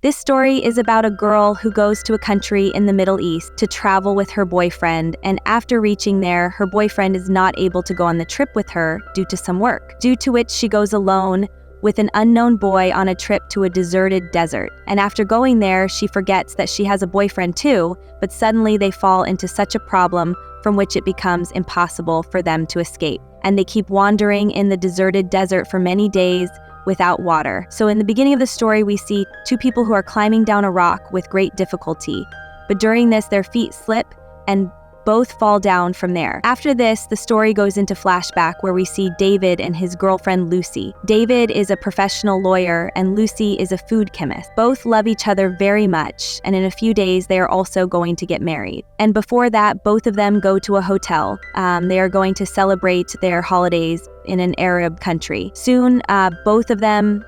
This story is about a girl who goes to a country in the Middle East to travel with her boyfriend, and after reaching there, her boyfriend is not able to go on the trip with her due to some work, due to which she goes alone with an unknown boy on a trip to a deserted desert. And after going there, she forgets that she has a boyfriend too, but suddenly they fall into such a problem from which it becomes impossible for them to escape. And they keep wandering in the deserted desert for many days without water. So in the beginning of the story, we see two people who are climbing down a rock with great difficulty. But during this, their feet slip and both fall down from there. After this, the story goes into flashback where we see David and his girlfriend Lucy. David is a professional lawyer and Lucy is a food chemist. Both love each other very much, and in a few days they are also going to get married. And before that, both of them go to a hotel. They are going to celebrate their holidays in an Arab country. Soon, both of them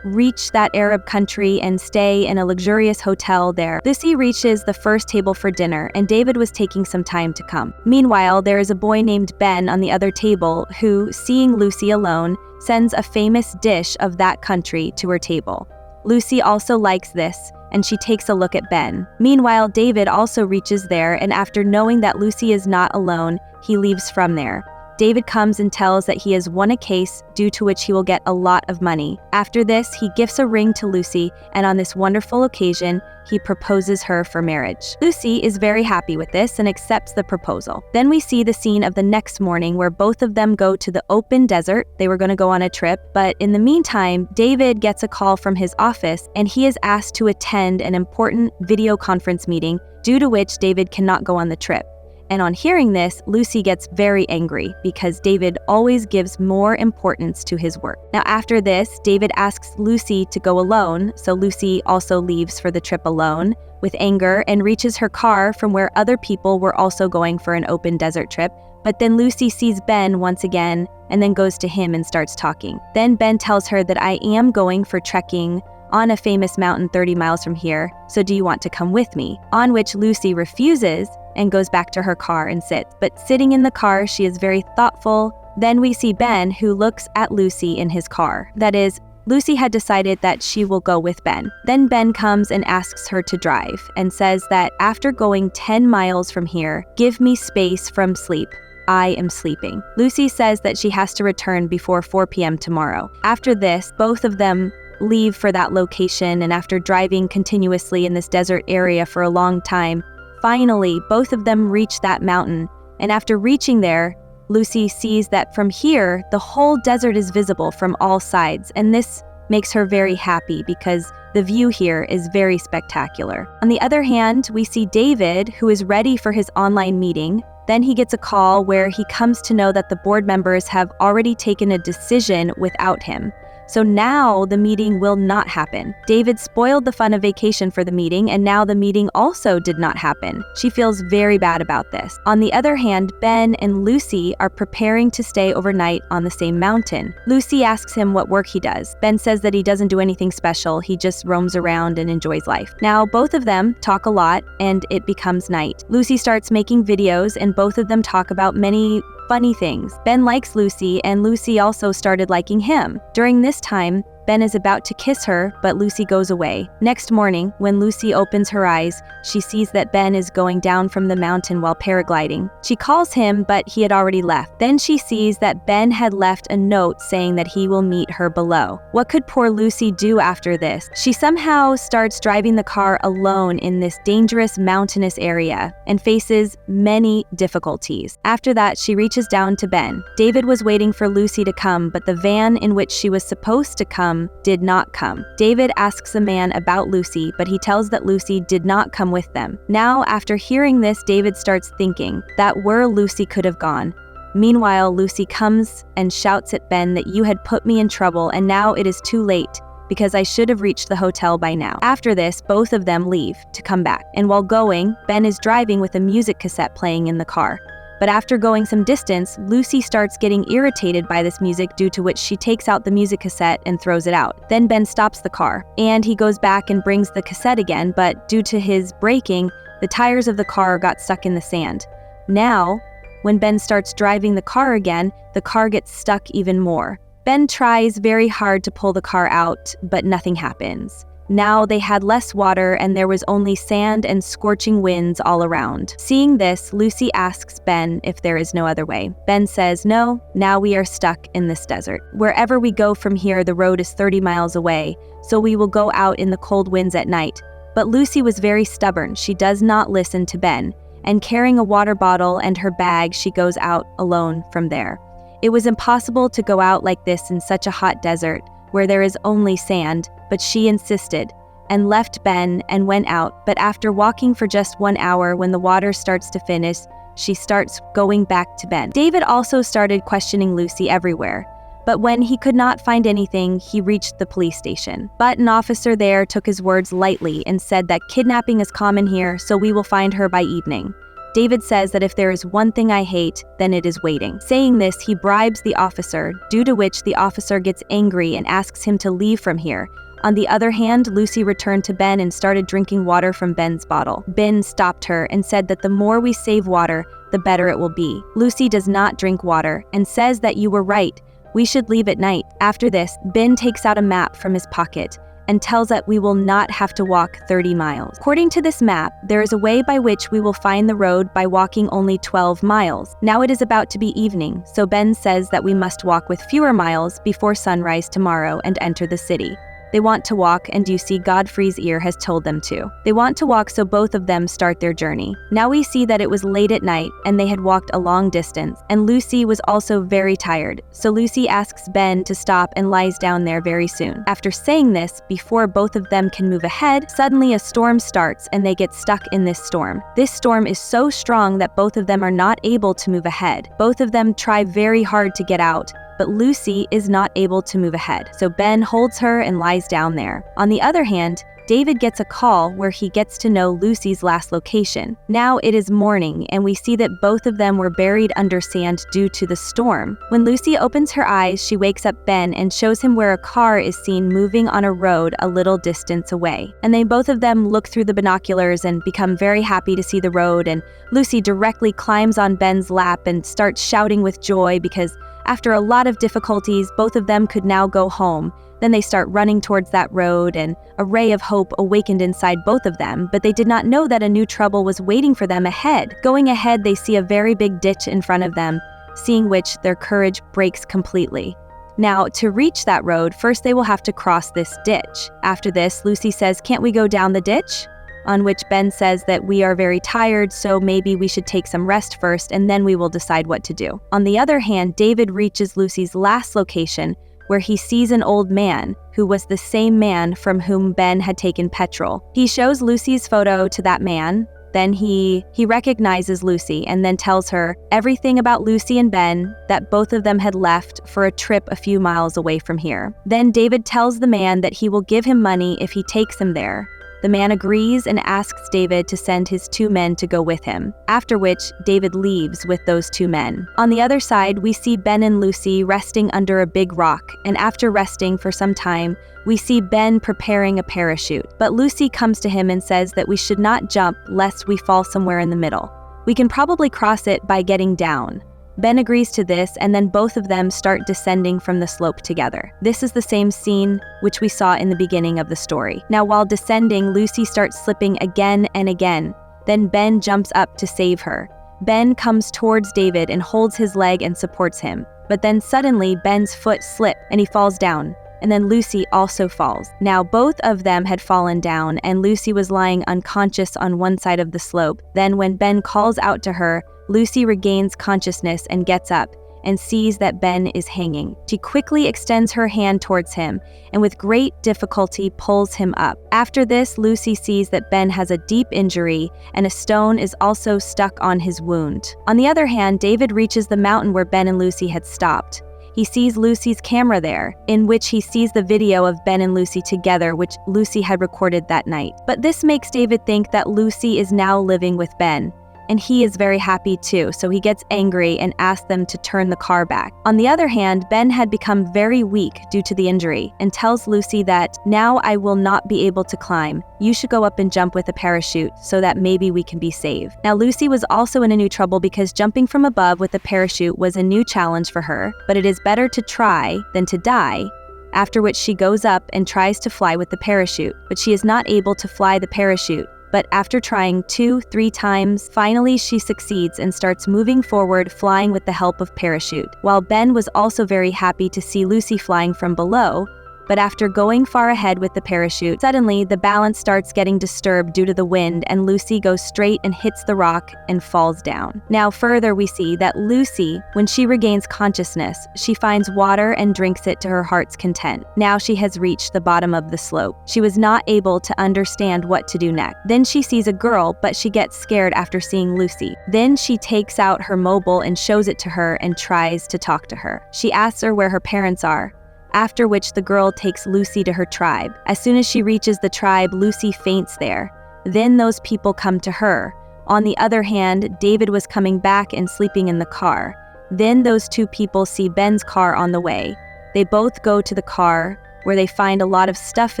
reach that Arab country and stay in a luxurious hotel there. Lucy reaches the first table for dinner, and David was taking some time to come. Meanwhile, there is a boy named Ben on the other table who, seeing Lucy alone, sends a famous dish of that country to her table. Lucy also likes this, and she takes a look at Ben. Meanwhile, David also reaches there, and after knowing that Lucy is not alone, he leaves from there. David comes and tells that he has won a case due to which he will get a lot of money. After this, he gifts a ring to Lucy, and on this wonderful occasion, he proposes her for marriage. Lucy is very happy with this and accepts the proposal. Then we see the scene of the next morning where both of them go to the open desert. They were going to go on a trip, but in the meantime, David gets a call from his office and he is asked to attend an important video conference meeting, due to which David cannot go on the trip. And on hearing this, Lucy gets very angry because David always gives more importance to his work. Now after this, David asks Lucy to go alone, so Lucy also leaves for the trip alone with anger and reaches her car from where other people were also going for an open desert trip. But then Lucy sees Ben once again and then goes to him and starts talking. Then Ben tells her that I am going for trekking on a famous mountain 30 miles from here, so do you want to come with me? On which Lucy refuses and goes back to her car and sits. But sitting in the car, she is very thoughtful. Then we see Ben, who looks at Lucy in his car. That is, Lucy had decided that she will go with Ben. Then Ben comes and asks her to drive and says that after going 10 miles from here, give me space from sleep. I am sleeping. Lucy says that she has to return before 4 p.m. tomorrow. After this, both of them leave for that location, and after driving continuously in this desert area for a long time, finally, both of them reach that mountain, and after reaching there, Lucy sees that from here, the whole desert is visible from all sides, and this makes her very happy because the view here is very spectacular. On the other hand, we see David, who is ready for his online meeting. Then he gets a call where he comes to know that the board members have already taken a decision without him. So now the meeting will not happen. David spoiled the fun of vacation for the meeting, and now the meeting also did not happen. She feels very bad about this. On the other hand, Ben and Lucy are preparing to stay overnight on the same mountain. Lucy asks him what work he does. Ben says that he doesn't do anything special, he just roams around and enjoys life. Now both of them talk a lot, and it becomes night. Lucy starts making videos, and both of them talk about many funny things. Ben likes Lucy, and Lucy also started liking him. During this time, Ben is about to kiss her, but Lucy goes away. Next morning, when Lucy opens her eyes, she sees that Ben is going down from the mountain while paragliding. She calls him, but he had already left. Then she sees that Ben had left a note saying that he will meet her below. What could poor Lucy do after this? She somehow starts driving the car alone in this dangerous mountainous area and faces many difficulties. After that, she reaches down to Ben. David was waiting for Lucy to come, but the van in which she was supposed to come did not come. David asks the man about Lucy, but he tells that Lucy did not come with them. Now, after hearing this, David starts thinking that where Lucy could have gone. Meanwhile, Lucy comes and shouts at Ben that you had put me in trouble, and now it is too late, because I should have reached the hotel by now. After this, both of them leave to come back, and while going, Ben is driving with a music cassette playing in the car. But after going some distance, Lucy starts getting irritated by this music, due to which she takes out the music cassette and throws it out. Then Ben stops the car, and he goes back and brings the cassette again, but due to his braking, the tires of the car got stuck in the sand. Now, when Ben starts driving the car again, the car gets stuck even more. Ben tries very hard to pull the car out, but nothing happens. Now they had less water and there was only sand and scorching winds all around. Seeing this, Lucy asks Ben if there is no other way. Ben says, "No, now we are stuck in this desert. Wherever we go from here, the road is 30 miles away, so we will go out in the cold winds at night." But Lucy was very stubborn. She does not listen to Ben, and carrying a water bottle and her bag, she goes out alone from there. It was impossible to go out like this in such a hot desert, where there is only sand, but she insisted, and left Ben and went out. But after walking for just 1 hour, when the water starts to finish, she starts going back to Ben. David also started questioning Lucy everywhere, but when he could not find anything, he reached the police station. But an officer there took his words lightly and said that kidnapping is common here, so we will find her by evening. David says that if there is one thing I hate, then it is waiting. Saying this, he bribes the officer, due to which the officer gets angry and asks him to leave from here. On the other hand, Lucy returned to Ben and started drinking water from Ben's bottle. Ben stopped her and said that the more we save water, the better it will be. Lucy does not drink water and says that you were right, we should leave at night. After this, Ben takes out a map from his pocket and tells that we will not have to walk 30 miles. According to this map, there is a way by which we will find the road by walking only 12 miles. Now it is about to be evening, so Ben says that we must walk with fewer miles before sunrise tomorrow and enter the city. They want to walk, and you see Godfrey's ear has told them to. They want to walk, so both of them start their journey. Now we see that it was late at night and they had walked a long distance, and Lucy was also very tired, so Lucy asks Ben to stop and lies down there very soon. After saying this, before both of them can move ahead, suddenly a storm starts and they get stuck in this storm. This storm is so strong that both of them are not able to move ahead. Both of them try very hard to get out, but Lucy is not able to move ahead, so Ben holds her and lies down there. On the other hand, David gets a call where he gets to know Lucy's last location. Now it is morning, and we see that both of them were buried under sand due to the storm. When Lucy opens her eyes, she wakes up Ben and shows him where a car is seen moving on a road a little distance away. And then both of them look through the binoculars and become very happy to see the road, and Lucy directly climbs on Ben's lap and starts shouting with joy because after a lot of difficulties, both of them could now go home. Then they start running towards that road, and a ray of hope awakened inside both of them, but they did not know that a new trouble was waiting for them ahead. Going ahead, they see a very big ditch in front of them, seeing which their courage breaks completely. Now, to reach that road, first they will have to cross this ditch. After this, Lucy says, "Can't we go down the ditch?" On which Ben says that we are very tired, so maybe we should take some rest first and then we will decide what to do. On the other hand, David reaches Lucy's last location, where he sees an old man who was the same man from whom Ben had taken petrol. He shows Lucy's photo to that man. Then he recognizes Lucy and then tells her everything about Lucy and Ben, that both of them had left for a trip a few miles away from here. Then David tells the man that he will give him money if he takes him there. The man agrees and asks David to send his 2 men to go with him, after which David leaves with those 2 men. On the other side, we see Ben and Lucy resting under a big rock, and after resting for some time, we see Ben preparing a parachute. But Lucy comes to him and says that we should not jump lest we fall somewhere in the middle. We can probably cross it by getting down. Ben agrees to this, and then both of them start descending from the slope together. This is the same scene which we saw in the beginning of the story. Now, while descending, Lucy starts slipping again and again. Then Ben jumps up to save her. Ben comes towards David and holds his leg and supports him. But then suddenly, Ben's foot slips and he falls down. And then Lucy also falls. Now both of them had fallen down, and Lucy was lying unconscious on one side of the slope. Then when Ben calls out to her, Lucy regains consciousness and gets up and sees that Ben is hanging. She quickly extends her hand towards him and with great difficulty pulls him up. After this, Lucy sees that Ben has a deep injury and a stone is also stuck on his wound. On the other hand, David reaches the mountain where Ben and Lucy had stopped. He sees Lucy's camera there, in which he sees the video of Ben and Lucy together, which Lucy had recorded that night. But this makes David think that Lucy is now living with Ben, and he is very happy too, so he gets angry and asks them to turn the car back. On the other hand, Ben had become very weak due to the injury and tells Lucy that, "Now I will not be able to climb. You should go up and jump with a parachute so that maybe we can be saved." Now Lucy was also in a new trouble because jumping from above with a parachute was a new challenge for her, but it is better to try than to die. after which she goes up and tries to fly with the parachute, but she is not able to fly the parachute. But after trying 2-3 times, finally she succeeds and starts moving forward, flying with the help of parachute. While Ben was also very happy to see Lucy flying from below, but after going far ahead with the parachute, suddenly the balance starts getting disturbed due to the wind and Lucy goes straight and hits the rock and falls down. Now further we see that Lucy, when she regains consciousness, she finds water and drinks it to her heart's content. Now she has reached the bottom of the slope. She was not able to understand what to do next. Then she sees a girl, but she gets scared after seeing Lucy. Then she takes out her mobile and shows it to her and tries to talk to her. She asks her where her parents are, after which the girl takes Lucy to her tribe. As soon as she reaches the tribe, Lucy faints there. Then those people come to her. On the other hand, David was coming back and sleeping in the car. Then those two people see Ben's car on the way. They both go to the car, where they find a lot of stuff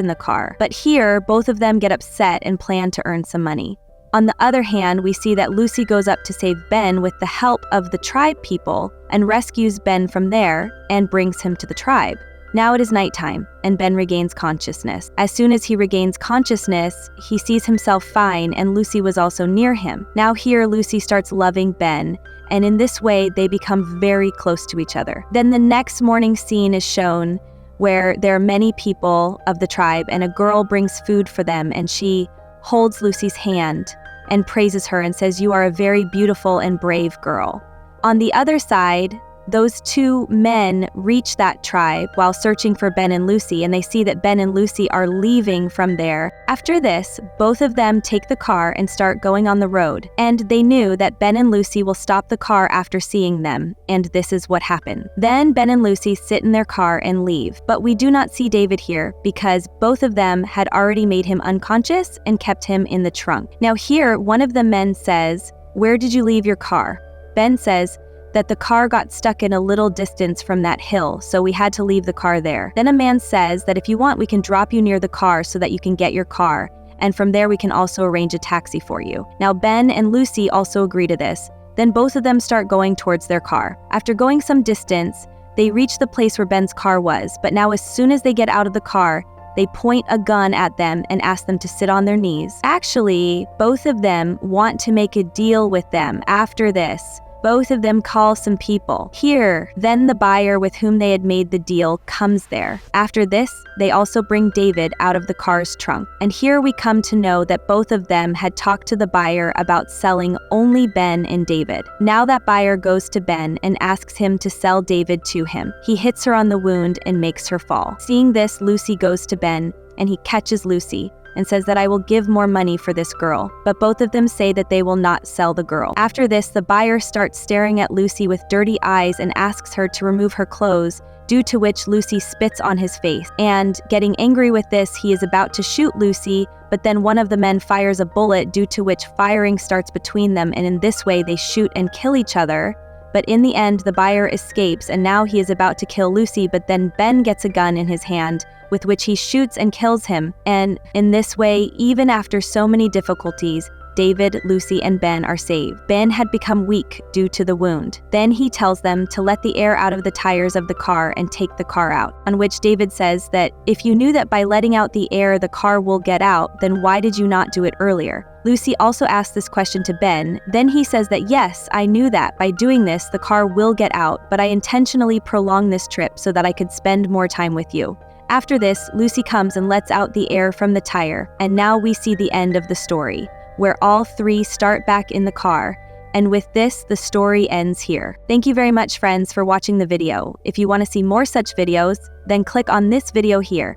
in the car. But here, both of them get upset and plan to earn some money. On the other hand, we see that Lucy goes up to save Ben with the help of the tribe people and rescues Ben from there and brings him to the tribe. Now it is nighttime, and Ben regains consciousness. As soon as he regains consciousness, he sees himself fine, and Lucy was also near him. Now here, Lucy starts loving Ben, and in this way, they become very close to each other. Then the next morning scene is shown where there are many people of the tribe, and a girl brings food for them, and she holds Lucy's hand and praises her and says, "You are a very beautiful and brave girl." On the other side, those two men reach that tribe while searching for Ben and Lucy, and they see that Ben and Lucy are leaving from there. After this, both of them take the car and start going on the road, and they knew that Ben and Lucy will stop the car after seeing them, and this is what happened. Then Ben and Lucy sit in their car and leave, but we do not see David here because both of them had already made him unconscious and kept him in the trunk. Now here, one of the men says, "Where did you leave your car?" Ben says that the car got stuck in a little distance from that hill, so we had to leave the car there. Then a man says that if you want, we can drop you near the car so that you can get your car, and from there we can also arrange a taxi for you. Now Ben and Lucy also agree to this. Then both of them start going towards their car. After going some distance, they reach the place where Ben's car was, but now as soon as they get out of the car, they point a gun at them and ask them to sit on their knees. Actually, both of them want to make a deal with them after this. Both of them call some people. Here, then the buyer with whom they had made the deal comes there. After this, they also bring David out of the car's trunk. And here we come to know that both of them had talked to the buyer about selling only Ben and David. Now that buyer goes to Ben and asks him to sell David to him. He hits her on the wound and makes her fall. Seeing this, Lucy goes to Ben and he catches Lucy and says that I will give more money for this girl, but both of them say that they will not sell the girl. After this, the buyer starts staring at Lucy with dirty eyes and asks her to remove her clothes, due to which Lucy spits on his face. And getting angry with this, he is about to shoot Lucy, but then one of the men fires a bullet, due to which firing starts between them, and in this way they shoot and kill each other. But in the end, the buyer escapes, and now he is about to kill Lucy, but then Ben gets a gun in his hand, with which he shoots and kills him. And in this way, even after so many difficulties, David, Lucy, and Ben are saved. Ben had become weak due to the wound. Then he tells them to let the air out of the tires of the car and take the car out, on which David says that if you knew that by letting out the air the car will get out, then why did you not do it earlier? Lucy also asks this question to Ben. Then he says that yes, I knew that by doing this the car will get out, but I intentionally prolonged this trip so that I could spend more time with you. After this, Lucy comes and lets out the air from the tire, and now we see the end of the story, where all three start back in the car. And with this, the story ends here. Thank you very much, friends, for watching the video. If you want to see more such videos, then click on this video here.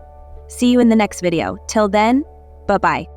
See you in the next video. Till then, bye-bye.